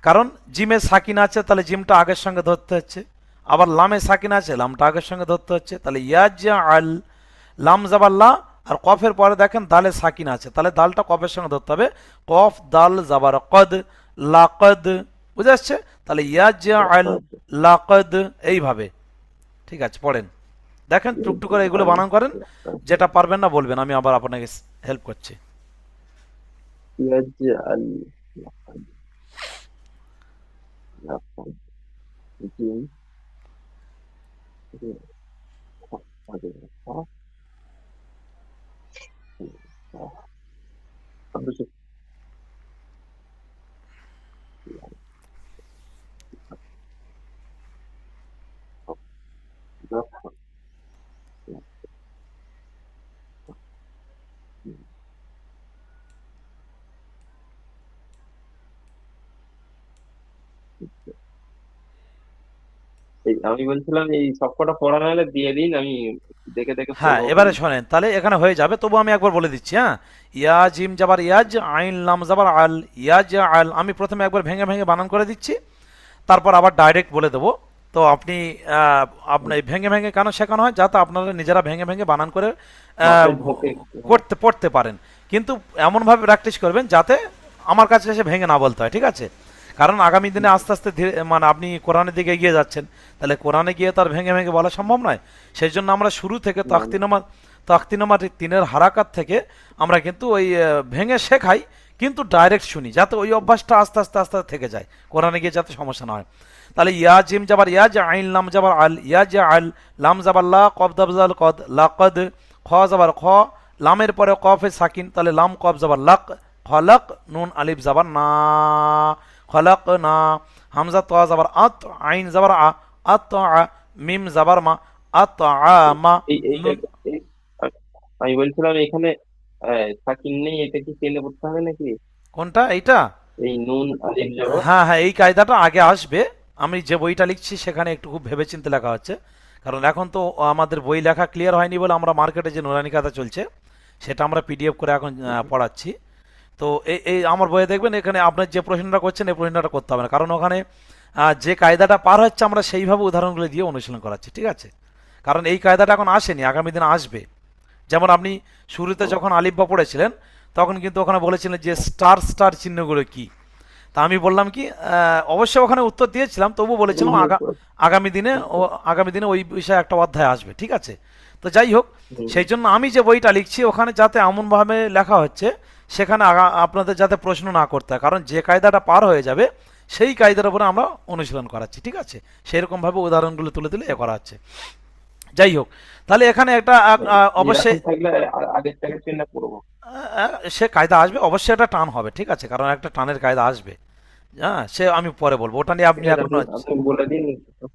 কারণ জিমে সাকিন আছে তাহলে জিমটা আগের সঙ্গে ধরতে হচ্ছে, আবার লামে সাকিন আছে লামটা আগের সঙ্গে ধরতে হচ্ছে, তাহলে ইয়াজ আল, লাম জাবার লা, আর কফের পরে দেখেন দালে সাকিন আছে তাহলে দালটা কফের সঙ্গে ধরতে হবে, কফ দাল জাবার কদ, লাকদ, বুঝে আসছে। তাহলে ইয়াজ আল, লাকদ, এইভাবে ঠিক আছে পড়েন। দেখেন টুকটুক করে এগুলো বানান করেন, যেটা পারবেন না বলবেন, আমি আবার আপনাকে হেল্প করছি। يجعل لقد لقد جئت بالحق بالحق আমি বলছিলাম এই সবকটা পড়া নাহলে দিয়ে দিন, আমি দেখে দেখে হ্যাঁ পড়বো এবারে খালি। শোনেন তাহলে এখানে হয়ে যাবে, তবু আমি একবার বলে দিচ্ছি হ্যাঁ। ইয়া জিম জাবার ইয়াজ, আইন লাম জাবার আল, ইয়াজ আল, আমি প্রথমে একবার ভেঙে ভেঙে বানান করে দিচ্ছি, তারপর আবার ডাইরেক্ট বলে দেবো। তো আপনি আপনার এই ভেঙে ভেঙে কেন শেখানো হয়, যাতে আপনারা নিজেরা ভেঙে ভেঙে বানান করে আহ, মাথায় ঢোকে। পড়তে পারেন, কিন্তু এমনভাবে প্র্যাকটিস করবেন যাতে আমার কাছে এসে ভেঙে না বলতে হয় ঠিক আছে। কারণ আগামী দিনে আস্তে আস্তে ধীরে মানে আপনি কোরআনের দিকে এগিয়ে যাচ্ছেন, তাহলে কোরআনে গিয়ে তার ভেঙে ভেঙে বলা সম্ভব নয়। সেই জন্য আমরা শুরু থেকে না, না। তাখতিনামা তিনের হারাকাত থেকে আমরা কিন্তু ওই ভেঙে শেখাই, কিন্তু ডাইরেক্ট শুনি যাতে ওই অভ্যাসটা আস্তে আস্তে আস্তে আস্তে থেকে যায়, কোরআনে গিয়ে যাতে সমস্যা না হয়। তাহলে ইয়া জিম যাবার ইয়াজ, আইন লাম যাবার আল, ইয়াজ আল, লাম যাবার লা, কব দাবজাল কদ, লাকদ, খ যাবার খ, লামের পরে কফে সাকিন তাহলে লাম কব যাবার লাক, খলাক, নুন আলিফ যাবার না, খলাক না, হামজা তো যাবার আত, আইন যাবার আ, আত আ, মিম যাবার মা, আত আ মা, এই এই নুন। এই আমি বলছিলাম এখানে সাকিন নেই, এটা কি টেনে পড়তে হবে নাকি? কোনটা এইটা? এই নুন আলিফ জবর। হ্যাঁ হ্যাঁ এই কায়দাটা আগে আসবে, আমি যে বইটা লিখছি সেখানে একটু খুব ভেবেচিন্তে লেখা হচ্ছে, কারণ এখন তো আমাদের বই লেখা ক্লিয়ার হয়নি বলে আমরা মার্কেটে যে নুরানি খাতা চলছে সেটা আমরা পিডিএফ করে এখন পড়াচ্ছি। তো এই এই আমার বইয়ে দেখবেন এখানে আপনার যে প্রশ্নটা করছেন এই প্রশ্নটা করতে হবে না, কারণ ওখানে যে কায়দাটা পার হচ্ছে আমরা সেইভাবে উদাহরণগুলো দিয়ে অনুশীলন করাচ্ছি, ঠিক আছে? কারণ এই কায়দাটা এখন আসেনি, আগামী দিনে আসবে। যেমন আপনি শুরুতে যখন আলিফ বা পড়েছিলেন তখন কিন্তু ওখানে বলেছিলেন যে স্টার স্টার চিহ্নগুলো কি। তা আমি বললাম কি, অবশ্যই ওখানে উত্তর দিয়েছিলাম, তবু বলেছিলাম আগামী দিনে আগামী দিনে ওই বিষয়ে একটা অধ্যায় আসবে, ঠিক আছে? তো যাই হোক, সেই জন্য আমি যে বইটা লিখছি ওখানে যাতে এমনভাবে লেখা হচ্ছে সেখানে আপনাদের যাতে প্রশ্ন না করতে হয়, কারণ যে কায়দাটা পার হয়ে যাবে সেই কায়দার উপরে আমরা অনুশীলন করাচ্ছি, ঠিক আছে? সেরকমভাবে উদাহরণগুলো তুলে তুলে করা হচ্ছে। যাই হোক, তাহলে এখানে একটা অবশ্যই আগের টাকা চিন্তা করবো। সে কায়দা আসবে, অবশ্যই একটা টান হবে, ঠিক আছে? কারণ একটা টানের কায়দা আসবে। হ্যাঁ, সে আমি পরে বলবো, ওটা নিয়ে আপনি ঠিক আছে, এখন আপনি বলে দিন,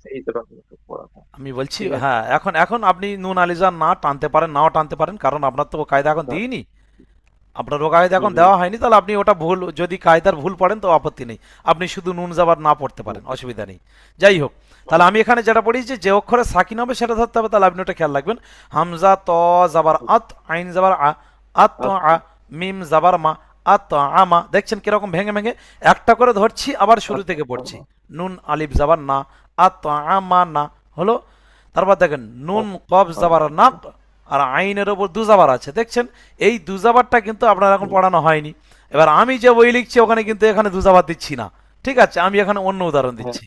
সেই হিসেবে আপনাকে পড়াবো। আমি বলছি, ঠিক আছে। হ্যাঁ, এখন এখন আপনি নুন আলিজান না টানতে পারেন, নাও টানতে পারেন, কারণ আপনার তো ও কায়দা এখন হ্যাঁ। দিইনি, আপনার ও কায়দা এখন হুম। দেওয়া হয়নি, তাহলে আপনি ওটা ভুল, যদি কায়দার ভুল পড়েন তো আপত্তি নেই, আপনি শুধু নুন জাবার না পড়তে পারেন, অসুবিধা নেই। যাই হোক, তাহলে আমি এখানে যেটা পড়ি যে অক্ষরে সাকিন হবে সেটা ধরতে হবে, তাহলে আপনি ওটা খেয়াল রাখবেন। হামজা ত জাবার আত, আইন জাবার আ, আত আ, আচ্ছা। মিম জাবার মা, আত আমা। দেখছেন কিরকম ভেঙে ভেঙে একটা করে ধরছি আবার শুরু আচ্ছা। থেকে পড়ছি। নুন আলিফ জাবার না, আত আমা না হলো। তারপর দেখেন নুন কফ জাবার নাক, আর আইনের ওপর দুজাবার আছে, দেখছেন? এই দুজাবারটা কিন্তু আপনার এখন পড়ানো হয়নি। এবার আমি যে বই লিখছি ওখানে কিন্তু এখানে দুজাবার দিচ্ছি না, ঠিক আছে? আমি এখানে অন্য উদাহরণ হ্যাঁ। দিচ্ছি,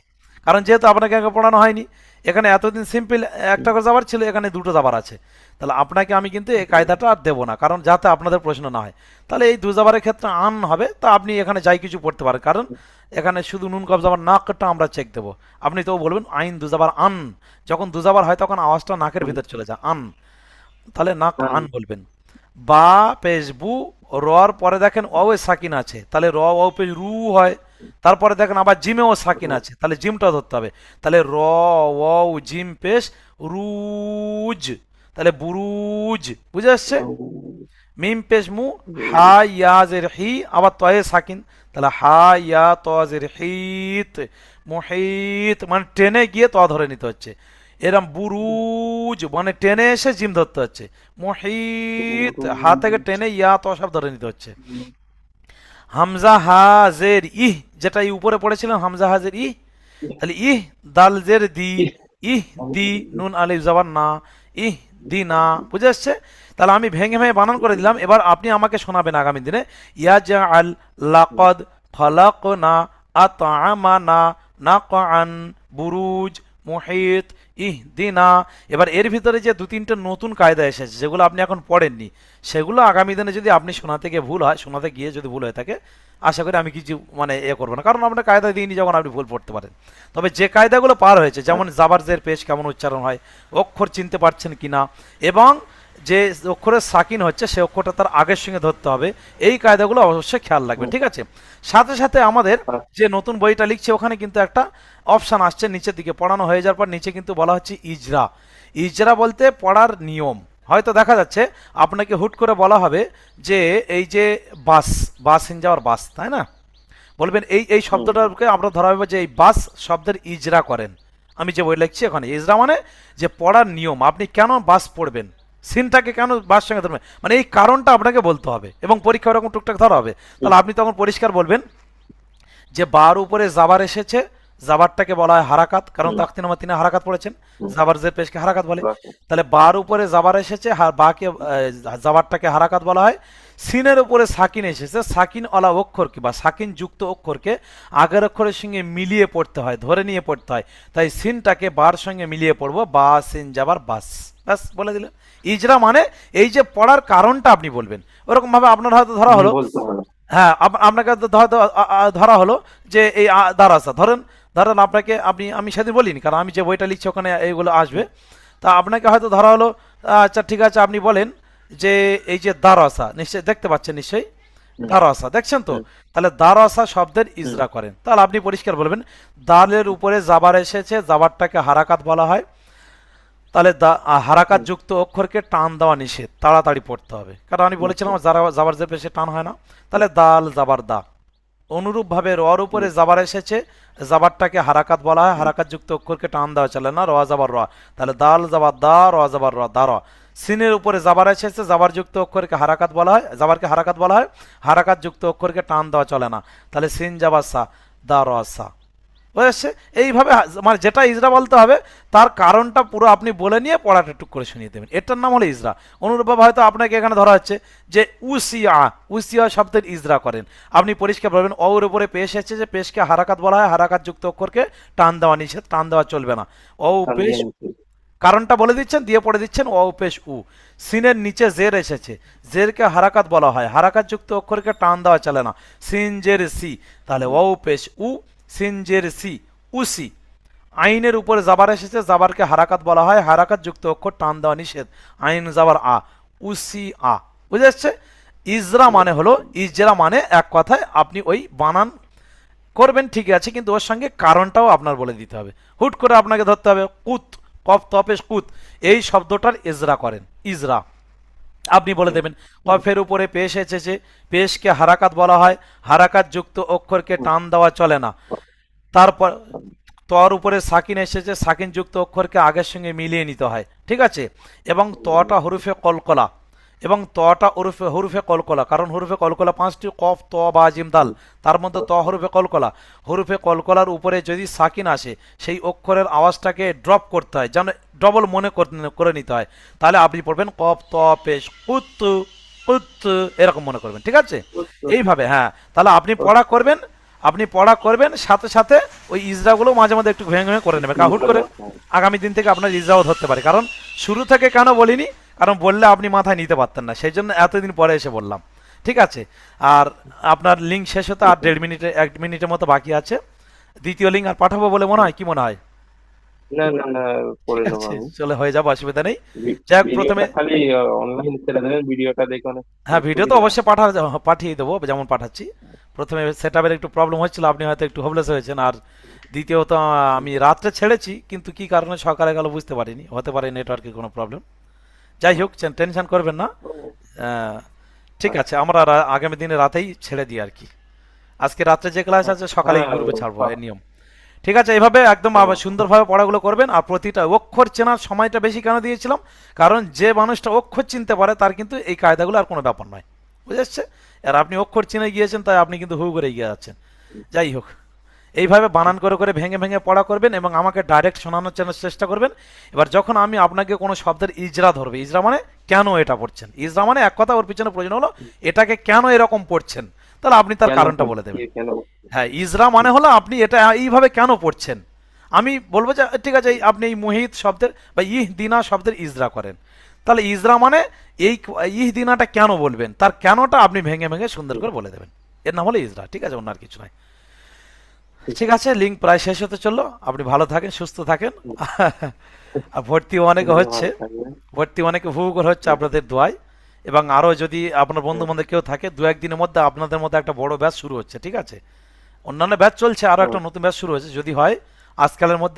কারণ যেহেতু আপনাকে আগে পড়ানো হয়নি। এখানে এতদিন সিম্পল একটা করে জাবার ছিল, এখানে দুটো জাবার আছে, তাহলে আপনাকে আমি কিন্তু এই কায়দাটা আর দেবো না, কারণ যাতে আপনাদের প্রশ্ন না হয়। তাহলে এই দুজাবারের ক্ষেত্রে আন হবে, তা আপনি এখানে যাই কিছু পড়তে পারেন, কারণ এখানে শুধু নুন কফ জাবার নাকটা আমরা চেক দেবো। আপনি তো বলবেন আইন দুজাবার আন, যখন দুজাবার হয় তখন আওয়াজটা নাকের ভিতর চলে যায়, আন, তাহলে নাক আন বলবেন। বা পেশ বু, রর পরে দেখেন অ এ সাকিন আছে, তাহলে র ও পেশ রু হয়। তারপরে দেখেন আবার জিমেও সাকিন আছে, তাহলে জিমটা ধরতে হবে, তাহলে র ও জিম পেশ রুজ, তাহলে বুরুজ, বুঝে আসছে? মিম পেশ মু, হা ইয়া জের হি, আবার তয়ে সাকিন, তাহলে হা ইয়া ত জের হিত, মুহিত, মানে টেনে গিয়ে ত ধরে নিতে হচ্ছে। এরম বুরুজ মানে টেনে এসে জিম ধরতে হচ্ছে। মুহিত হা থেকে টেনে ইয়া ত সব ধরে নিতে হচ্ছে। হামজা হাজের ইহ, যেটা এই উপরে পড়েছিলাম হামজা হাজের ইহ, তাহলে ইহ দাল জের দি, ইহ দি নুন আলিফ জাবার না, ইহ দি না, বুঝে আসছে? তাহলে আমি ভেঙে ভেঙে বানান করে দিলাম, এবার আপনি আমাকে শোনাবেন আগামী দিনে। ইয়া জাআল লাকাদ খালাকনা আতআমানা নাকআন বুরুজ মুহিত ইহদিনা। এবার এর ভিতরে যে দু তিনটে নতুন কায়দা এসেছে যেগুলো আপনি এখন পড়েননি, সেগুলো আগামী দিনে যদি আপনি শোনাতে গিয়ে ভুল হয়, শোনাতে গিয়ে যদি ভুল হয়ে থাকে, আশা করি আমি কিছু মানে করবো না, কারণ আপনার কায়দা দিইনি যখন আপনি ভুল পড়তে পারেন। তবে যে কায়দাগুলো পার হয়েছে, যেমন জাবারজের পেশ কেমন উচ্চারণ হয়, অক্ষর চিনতে পারছেন কিনা, এবং যে অক্ষরের সাকিন হচ্ছে সে অক্ষরটা তার আগের সঙ্গে ধরতে হবে, এই কায়দাগুলো অবশ্যই খেয়াল রাখবেন, ঠিক আছে? সাথে সাথে আমাদের যে নতুন বইটা লিখছে ওখানে কিন্তু একটা অপশান আসছে নিচের দিকে, পড়ানো হয়ে যাওয়ার পর নিচে কিন্তু বলা হচ্ছে ইজরা। ইজরা বলতে পড়ার নিয়ম। হয়তো দেখা যাচ্ছে আপনাকে হুট করে বলা হবে যে এই যে বাস, বাস ইন যাওয়ার বাস, তাই না? বলবেন এই এই শব্দটাকে আমরা ধরা হবে যে এই বাস শব্দের ইজরা করেন। আমি যে বই লিখছি ওখানে ইজরা মানে যে পড়ার নিয়ম, আপনি কেন বাস পড়বেন, সিনটাকে কেন বাস সঙ্গে ধরবেন, মানে এই কারণটা আপনাকে বলতে হবে, এবং পরীক্ষা ওরকম টুকটাক ধরা হবে। তাহলে আপনি তখন পরিষ্কার বলবেন যে বার উপরে জাবার এসেছে, জাবারটাকে বলা হয় হারাকাত, কারণ তাকতি নামা তিনি হারাকাত পড়েছেন, জাবার জের পেশকে হারাকাত বলে। তাহলে বার উপরে জাবার এসেছে, বাকে জাবারটাকে হারাকাত বলা হয়। সিনের উপরে সাকিন এসেছে, সাকিন ওয়ালা অক্ষরকে বা সাকিন যুক্ত অক্ষরকে আগের অক্ষরের সঙ্গে মিলিয়ে পড়তে হয়, ধরে নিয়ে পড়তে হয়, তাই সিনটাকে বার সঙ্গে মিলিয়ে পড়বো, বা সিন যাবার বাস, ব্যাস বলে দিলেন। ইজরা মানে এই যে পড়ার কারণটা আপনি বলবেন, ওরকম ভাবে আপনার হয়তো ধরা হলো, বলতে হবে। হ্যাঁ, আপনাকে হয়তো ধরা হলো যে এই দারাসা, ধরেন ধরেন আপনাকে, আপনি, আমি সেদিন বলিনি কারণ আমি যে বইটা লিখছি ওখানে এইগুলো আসবে, তা আপনাকে হয়তো ধরা হলো, আচ্ছা ঠিক আছে আপনি বলেন যে এই যে দারাসা, নিশ্চয়ই দেখতে পাচ্ছেন, নিশ্চয়ই দারাসা দেখছেন তো, তাহলে দারাসা শব্দের ইজরা করেন, তাহলে আপনি পরিষ্কার বলবেন দালের উপরে জাবার এসেছে, জাবারটাকে হারাকাত বলা হয়, তাহলে হারাকাত যুক্ত অক্ষরকে টান দেওয়া নিষেধ, তাড়াতাড়ি পড়তে হবে, কারণ আমি বলেছিলাম জাবার যে পেশে টান হয় না। তাহলে দাল জাবার দা, অনুরূপ ভাবে রর উপরে জাবার এসেছে, জাবারটাকে হারাকাত বলা হয়, হারাকাত যুক্ত অক্ষরকে টান দেওয়া চলে না, র জাবার র, তাহলে দাল জাবার দা, র জাবার র, দা র। সিনের উপরে জাবার এসেছে, জাবার যুক্ত অক্ষরকে হারাকাত বলা হয়, জাবারকে হারাকাত বলা হয়, হারাকাত যুক্ত অক্ষরকে টান দেওয়া চলে না, তাহলে সিন জাবার সা, দা র সা। বুঝেছে? এইভাবে মানে যেটা ইজরা বলতে হবে তার কারণটা পুরো আপনি বলে নিয়ে পড়াটা টুক করে শুনিয়ে দেবেন, এটার নাম হলো ইজরা। অনুরূপভাবে হয়তো আপনাকে এখানে ধরা হচ্ছে যে উসিয়া, উসিয়া শব্দের ইজরা করেন, আপনি পরিষ্কার বলবেন ওর উপরে পেশ এসেছে, যে পেশকে হারাকাত বলা হয়, হারাকাত যুক্ত অক্ষরকে টান দেওয়া নিষেধ, টান দেওয়া চলবে না। ও পেশ, কারণটা বলে দিচ্ছেন, দিয়ে পড়ে দিচ্ছেন ও পেশ উ। সিনের নিচে জের এসেছে, জেরকে হারাকাত বলা হয়, হারাকাত যুক্ত অক্ষরকে টান দেওয়া চলে না, সিন জের সি, তাহলে ও পেশ উ, সিন জের সি, উসি। আইনের উপরে জাবার এসেছে, জাবারকে হারাকাত বলা হয়, হারাকাত যুক্ত অক্ষর টান দেওয়া নিষেধ, আইন জাবার আ, উসি আ। বুঝে যাচ্ছে? ইজরা মানে হলো, ইজরা মানে এক কথায় আপনি ওই বানান করবেন ঠিক আছে, কিন্তু ওর সঙ্গে কারণটাও আপনার বলে দিতে হবে। হুট করে আপনাকে ধরতে হবে কুত, কফ তপেশ কুত, এই শব্দটার ইজরা করেন, ইজরা আপনি বলে দেবেন কফের উপরে পেশ এসেছে, পেশকে হারাকাত বলা হয়, হারাকাত যুক্ত অক্ষরকে টান দেওয়া চলে না। তারপর তর উপরে সাকিন এসেছে, সাকিন যুক্ত অক্ষরকে আগের সঙ্গে মিলিয়ে নিতে হয়, ঠিক আছে। এবং তটা হরুফে কলকলা, এবং তটা হরুফে কলকলা, কারণ হরুফে কলকলা পাঁচটি, কফ ত বা জিম দাল, তার মধ্যে ত হরুফে কলকলা। হরুফে কলকলার উপরে যদি সাকিন আসে, সেই অক্ষরের আওয়াজটাকে ড্রপ করতে হয়, যেন ডবল মনে করে নিতে হয়। তাহলে আপনি পড়বেন কফ ত পেশ কুত্তু, কুত্তু, এরকম মনে করবেন, ঠিক আছে। এইভাবে, হ্যাঁ, তাহলে আপনি পড়া করবেন, আপনি পড়া করবেন সাথে সাথে ওই ইজরাগুলো মাঝে মাঝে একটু ভেঙে ভেঙে করে নেবেন, কারণ হুট করে আগামী দিন থেকে আপনার ইজরাও ধরতে পারে। কারণ শুরু থেকে কেন বলিনি, কারণ বললে আপনি মাথায় নিতে পারতেন না, সেই জন্য এতদিন পরে এসে বললাম, ঠিক আছে। আর আপনার লিঙ্ক শেষ হতে আর 1.5 মিনিটের মতো বাকি আছে, দ্বিতীয় লিঙ্ক আর পাঠাবো বলে মনে হয়, কি মনে হয়? না না না, করে ঠিক নেবো আছে, আমি। চলে হয়ে যাবে, অসুবিধা নেই। যাই হোক, প্রথমে, ভিডিওটা খালি অনলাইন ছেড়ে দেবেন, ভিডিওটা দেখে অনেক হ্যাঁ ভিডিও তো সুবিধা হয়। অবশ্যই পাঠিয়ে দেবো, যেমন পাঠাচ্ছি। প্রথমে সেট আপের একটু প্রবলেম হচ্ছিল, আপনি হয়তো একটু হোপলেস হয়েছেন। আর দ্বিতীয়ত আমি রাত্রে ছেড়েছি, কিন্তু কি কারণে সকালে গেল বুঝতে পারিনি, হতে পারে নেটওয়ার্কের কোনো প্রবলেম। যাই হোক, টেনশন করবেন না। আহ, ঠিক আছে, আমরা আগামী দিনে রাতেই ছেড়ে দিই আর কি। আজকে রাত্রে যে ক্লাস আছে সকালেই হ্যাঁ, গ্রুপে ছাড়বো, এই নিয়ম। ঠিক আছে, এইভাবে একদম আবার সুন্দরভাবে পড়াগুলো করবেন। আর প্রতিটা অক্ষর চেনার সময়টা বেশি কেন দিয়েছিলাম, কারণ যে মানুষটা অক্ষর চিনতে পারে তার কিন্তু এই কায়দাগুলো আর কোনো ব্যাপার নয়, বুঝে যাচ্ছে। আর আপনি অক্ষর চিনে গিয়েছেন, তাই আপনি কিন্তু হু করে এগিয়ে যাচ্ছেন। যাই হোক, এইভাবে বানান করে করে ভেঙে ভেঙে পড়া করবেন এবং আমাকে ডাইরেক্ট শোনানোর চেষ্টা করবেন। এবার যখন আমি আপনাকে কোনো শব্দের ইজরা ধরবে, ইজরা মানে কেন এটা পড়ছেন, ইজরা মানে এক কথা, ওর পিছনে প্রয়োজন হলো এটাকে কেন এরকম পড়ছেন, তাহলে আপনি তার কেন কারণটা বলে করছি, দেবেন। কেন? হ্যাঁ, ইজরা মানে হলো আপনি এটা এইভাবে কেন পড়ছেন। আমি বলবো যে ঠিক আছে, আপনি এই মুহিত শব্দের বা ইহ দিনা শব্দের ইজরা করেন, তাহলে ইজরা মানে এই ইহ দিনাটা কেন বলবেন, তার কেনটা আপনি ভেঙে ভেঙে সুন্দর করে বলে দেবেন, এর নাম হলো ইজরা, ঠিক আছে, অন্য আর কিছু নয়। ঠিক আছে, লিঙ্ক প্রায় শেষ হতে চললো, আপনি ভালো থাকেন, সুস্থ থাকেন। আর ভর্তি অনেকে হচ্ছে, ভালো থাকবেন। ভর্তি অনেকে হু করে হচ্ছে আপনাদের দোয়ায়। এবং আরও যদি আপনার বন্ধু বান্ধব কেউ থাকে, 1-2 দিনের মধ্যে আপনাদের মধ্যে একটা বড় ব্যাচ শুরু হচ্ছে, ঠিক আছে। অন্যান্য ব্যাচ চলছে, আরও একটা নতুন ব্যাচ শুরু হয়েছে, যদি হয় আজকালের মধ্যে